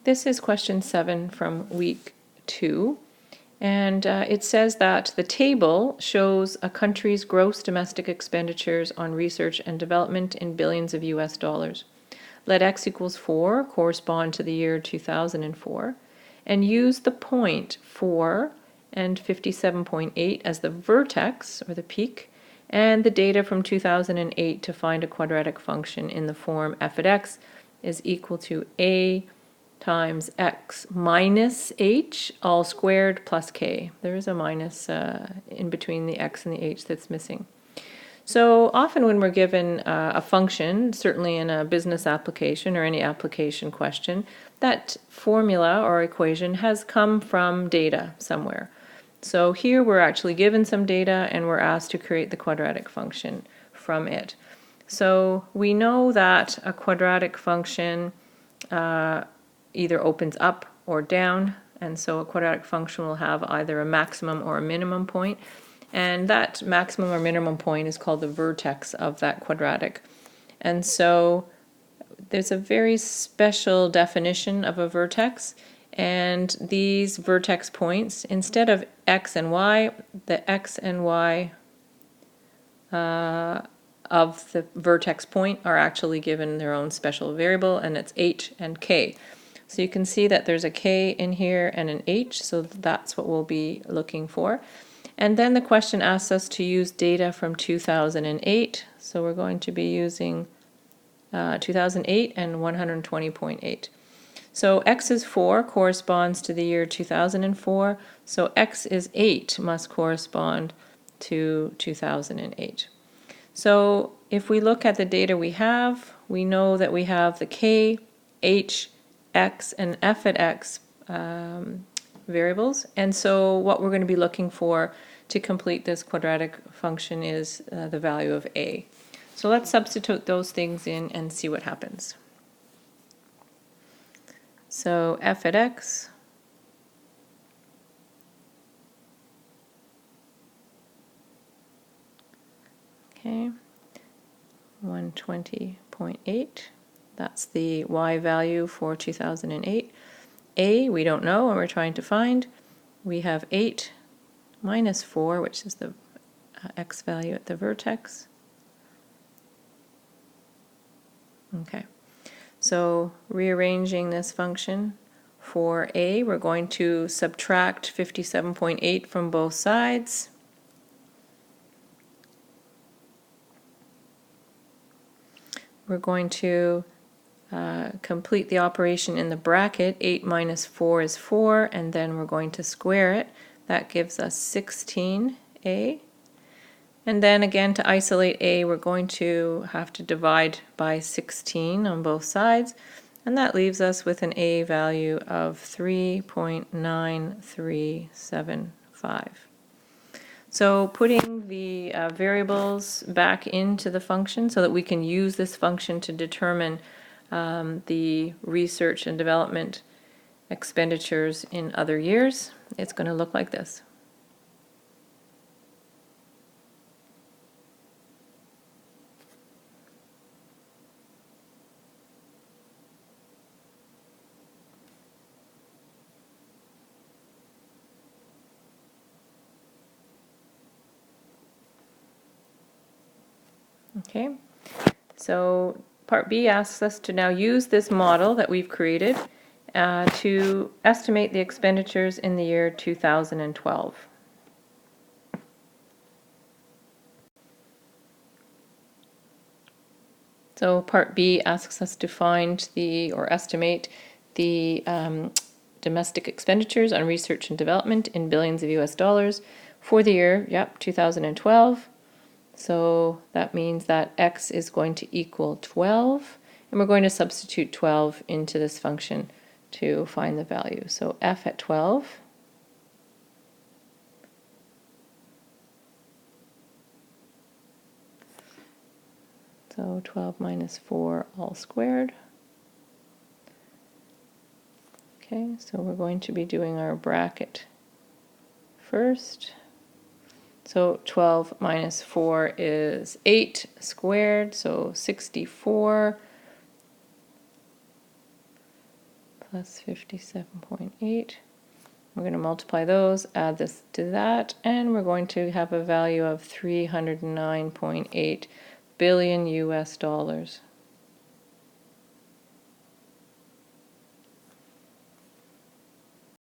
This is question 7 from week 2, and it says that the table shows a country's gross domestic expenditures on research and development in billions of US dollars. Let x equals 4 correspond to the year 2004, and use the point 4 and 57.8 as the vertex, or the peak, and the data from 2008 to find a quadratic function in the form f at x is equal to a times x minus h all squared plus k. There is a minus in between the x and the h that's missing. So often when we're given a function, certainly in a business application or any application question, that formula or equation has come from data somewhere. So here we're actually given some data and we're asked to create the quadratic function from it. So we know that a quadratic function either opens up or down, and so a quadratic function will have either a maximum or a minimum point, and that maximum or minimum point is called the vertex of that quadratic. And so there's a very special definition of a vertex, and these vertex points, instead of x and y, the x and y of the vertex point are actually given their own special variable, and it's h and k. So you can see that there's a k in here and an h, so that's what we'll be looking for. And then the question asks us to use data from 2008, so we're going to be using 2008 and 120.8. So x is 4 corresponds to the year 2004, so x is 8 must correspond to 2008. So if we look at the data we have, we know that we have the k, h, x, and f at x variables, and so what we're going to be looking for to complete this quadratic function is the value of a. So let's substitute those things in and see what happens. So f at x okay, 120.8. That's the y value for 2008. A, we don't know, and we're trying to find. We have 8 minus 4, which is the x value at the vertex. Okay, so rearranging this function for a, we're going to subtract 57.8 from both sides. We're going to complete the operation in the bracket. 8 minus 4 is 4, and then we're going to square it. That gives us 16a. And then again, to isolate a, we're going to have to divide by 16 on both sides, and that leaves us with an a value of 3.9375. So putting the variables back into the function so that we can use this function to determine the research and development expenditures in other years, it's going to look like this. Okay, so part B asks us to now use this model that we've created to estimate the expenditures in the year 2012. So part B asks us to find or estimate the domestic expenditures on research and development in billions of US dollars for the year, 2012. So that means that x is going to equal 12, and we're going to substitute 12 into this function to find the value. So f at 12 so 12 minus 4 all squared. Okay, so we're going to be doing our bracket first. So 12 minus 4 is 8 squared, so 64 plus 57.8. We're going to multiply those, add this to that, and we're going to have a value of 309.8 billion US dollars.